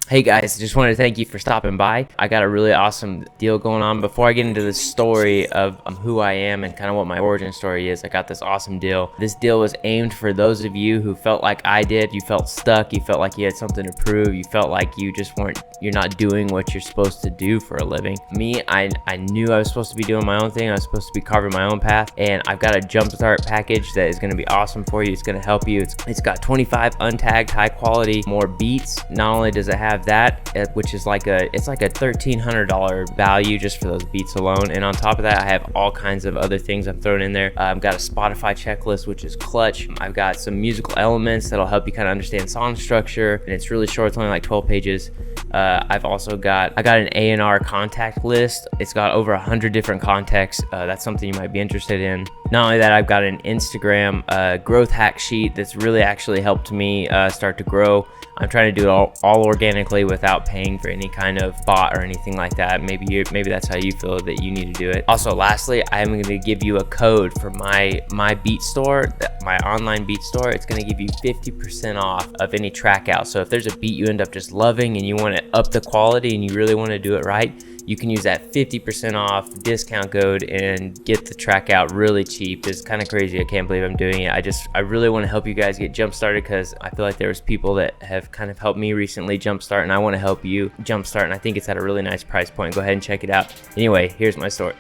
Hey guys, just wanted to thank you for stopping by. I got a really awesome deal going on. Before I get into the story of who I am and kind of what my origin story is, I got this awesome deal. This deal was aimed for those of you who felt like I did. You felt stuck, you felt like you had something to prove, you felt like you're not doing what you're supposed to do for a living. Me, I knew I was supposed to be doing my own thing. I was supposed to be carving my own path, and I've got a jumpstart package that is going to be awesome for you. It's going to help you. It's got 25 untagged, high quality, more beats. Not only does it have that, which is like a $1,300 value just for those beats alone, and on top of that, I have all kinds of other things I'm throwing in there. I've got a Spotify checklist, which is clutch. I've got some musical elements that'll help you kind of understand song structure, and it's really short. It's only like 12 pages. I got an A&R contact list. It's got over 100 different contacts. That's something you might be interested in. Not only that, I've got an Instagram growth hack sheet that's really actually helped me start to grow. I'm trying to do it all organically without paying for any kind of bot or anything like that. Maybe that's how you feel that you need to do it. Also, lastly, I'm going to give you a code for my beat store, my online beat store. It's going to give you 50% off of any track out. So if there's a beat you end up just loving and you want to up the quality and you really want to do it right, you can use that 50% off discount code and get the track out really cheap. It's kind of crazy. I can't believe I'm doing it. I really want to help you guys get jump started, because I feel like there's people that have kind of helped me recently jumpstart, and I want to help you jumpstart, and I think it's at a really nice price point. Go ahead and check it out. Anyway, here's my story.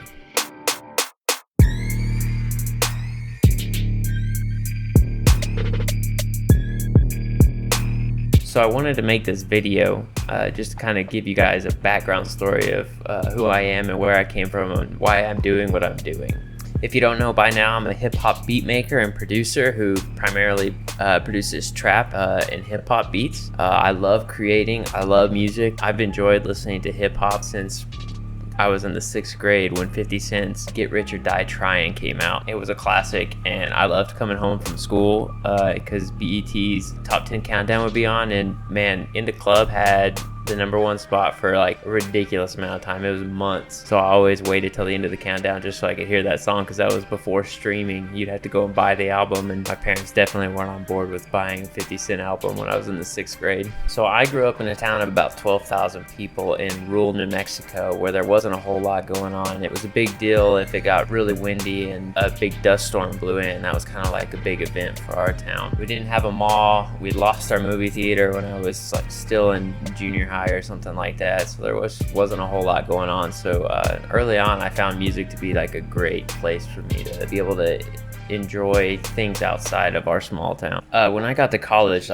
So I wanted to make this video just to kind of give you guys a background story of who I am and where I came from and why I'm doing what I'm doing. If you don't know by now, I'm a hip-hop beat maker and producer who primarily produces trap and hip-hop beats. I love creating, I love music. I've enjoyed listening to hip-hop since I was in the 6th grade when 50 Cent's Get Rich or Die Trying came out. It was a classic, and I loved coming home from school because BET's Top 10 Countdown would be on, and man, In the Club had the #1 spot for like a ridiculous amount of time. It was months. So I always waited till the end of the countdown just so I could hear that song, because that was before streaming. You'd have to go and buy the album, and my parents definitely weren't on board with buying a 50 Cent album when I was in the 6th grade. So I grew up in a town of about 12,000 people in rural New Mexico where there wasn't a whole lot going on. It was a big deal if it got really windy and a big dust storm blew in. That was kind of like a big event for our town. We didn't have a mall. We lost our movie theater when I was like still in junior high or something like that, so there wasn't a whole lot going on. So early on, I found music to be like a great place for me to be able to enjoy things outside of our small town. When I got to college,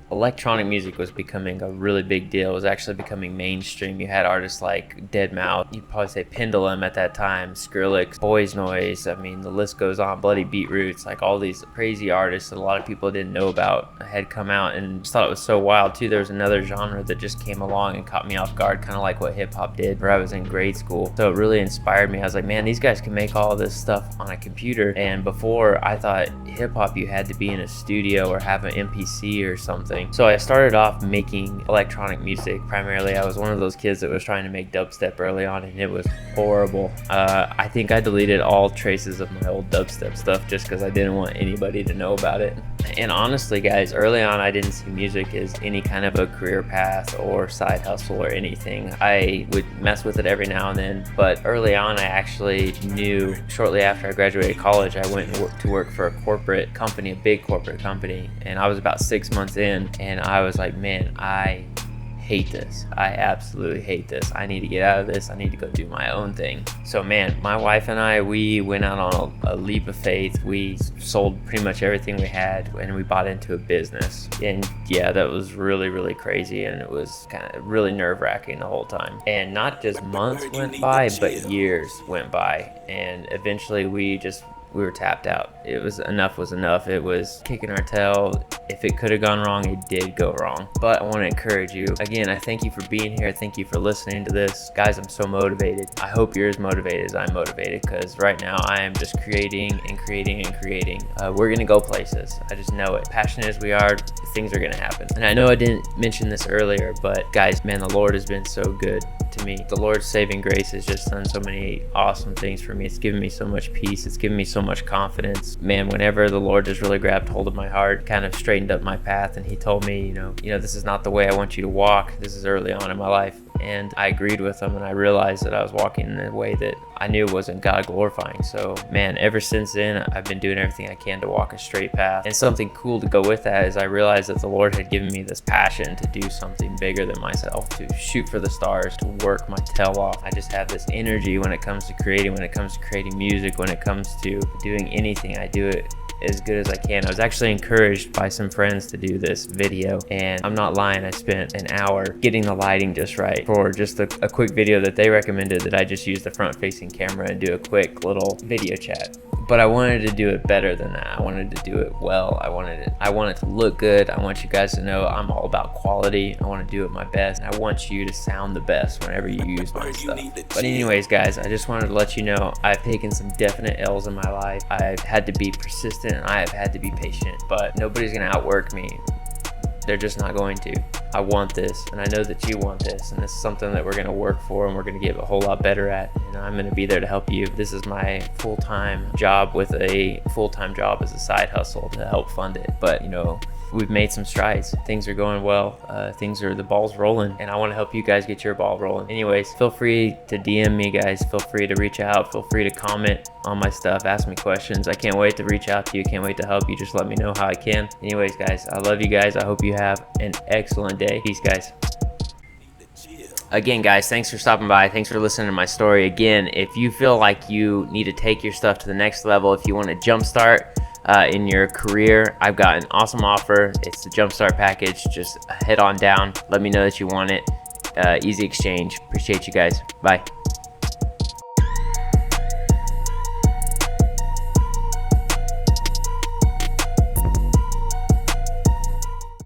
electronic music was becoming a really big deal. It was actually becoming mainstream. You had artists like Deadmau5, you'd probably say Pendulum at that time, Skrillex, Boys Noise, I mean the list goes on, Bloody Beetroots, like all these crazy artists that a lot of people didn't know about had come out, and just thought it was so wild too. There was another genre that just came along and caught me off guard, kind of like what hip hop did where I was in grade school. So it really inspired me. I was like, man, these guys can make all this stuff on a computer. And before, I thought hip hop you had to be in a studio or have an MPC or something. So I started off making electronic music. Primarily, I was one of those kids that was trying to make dubstep early on, and it was horrible. I think I deleted all traces of my old dubstep stuff just because I didn't want anybody to know about it. And honestly, guys, early on, I didn't see music as any kind of a career path or side hustle or anything. I would mess with it every now and then, but early on, I actually knew, shortly after I graduated college, I went to work for a corporate company, a big corporate company, and I was about 6 months in, and I was like, man, I hate this. I absolutely hate this. I need to get out of this. I need to go do my own thing. So man, my wife and I, we went out on a leap of faith. We sold pretty much everything we had, and we bought into a business. And yeah, that was really, really crazy, and it was kind of really nerve-wracking the whole time. And not just months went by, but years went by, and eventually we were tapped out. It was enough was enough. It was kicking our tail. If it could have gone wrong, it did go wrong. But I want to encourage you. Again, I thank you for being here. Thank you for listening to this. Guys, I'm so motivated. I hope you're as motivated as I'm motivated, because right now I am just creating and creating and creating. We're going to go places. I just know it. Passionate as we are, things are gonna happen. And I know I didn't mention this earlier, but guys, man, the Lord has been so good to me. The Lord's saving grace has just done so many awesome things for me. It's given me so much peace. It's given me so much confidence. Man, whenever the Lord just really grabbed hold of my heart, kind of straightened up my path, and he told me, you know, this is not the way I want you to walk. This is early on in my life. And I agreed with him, and I realized that I was walking in a way that I knew wasn't God glorifying. So man, ever since then, I've been doing everything I can to walk a straight path. And something cool to go with that is I realized that the Lord had given me this passion to do something bigger than myself, to shoot for the stars, to work my tail off. I just have this energy when it comes to creating, when it comes to creating music, when it comes to doing anything. I do it as good as I can. I was actually encouraged by some friends to do this video, and I'm not lying, I spent an hour getting the lighting just right for just a quick video that they recommended, that I just use the front facing camera and do a quick little video chat. But I wanted to do it better than that. I wanted to do it well. I want it to look good. I want you guys to know I'm all about quality. I want to do it my best, and I want you to sound the best whenever you use my stuff. But anyways, guys, I just wanted to let you know I've taken some definite L's in my life. I've had to be persistent, and I have had to be patient, but nobody's gonna outwork me. They're just not going to. I want this, and I know that you want this, and this is something that we're gonna work for, and we're gonna get a whole lot better at, and I'm gonna be there to help you. This is my full-time job with a full-time job as a side hustle to help fund it. But we've made some strides. Things are going well. The ball's rolling, and I want to help you guys get your ball rolling. Anyways, feel free to DM me, guys. Feel free to reach out. Feel free to comment on my stuff. Ask me questions. I can't wait to reach out to you. Can't wait to help you. Just let me know how I can. Anyways, guys, I love you guys. I hope you have an excellent day. Peace, guys. Again, guys, thanks for stopping by. Thanks for listening to my story. Again, if you feel like you need to take your stuff to the next level, if you want to jumpstart in your career, I've got an awesome offer. It's the Jumpstart package. Just head on down. Let me know that you want it. Easy exchange. Appreciate you guys. Bye.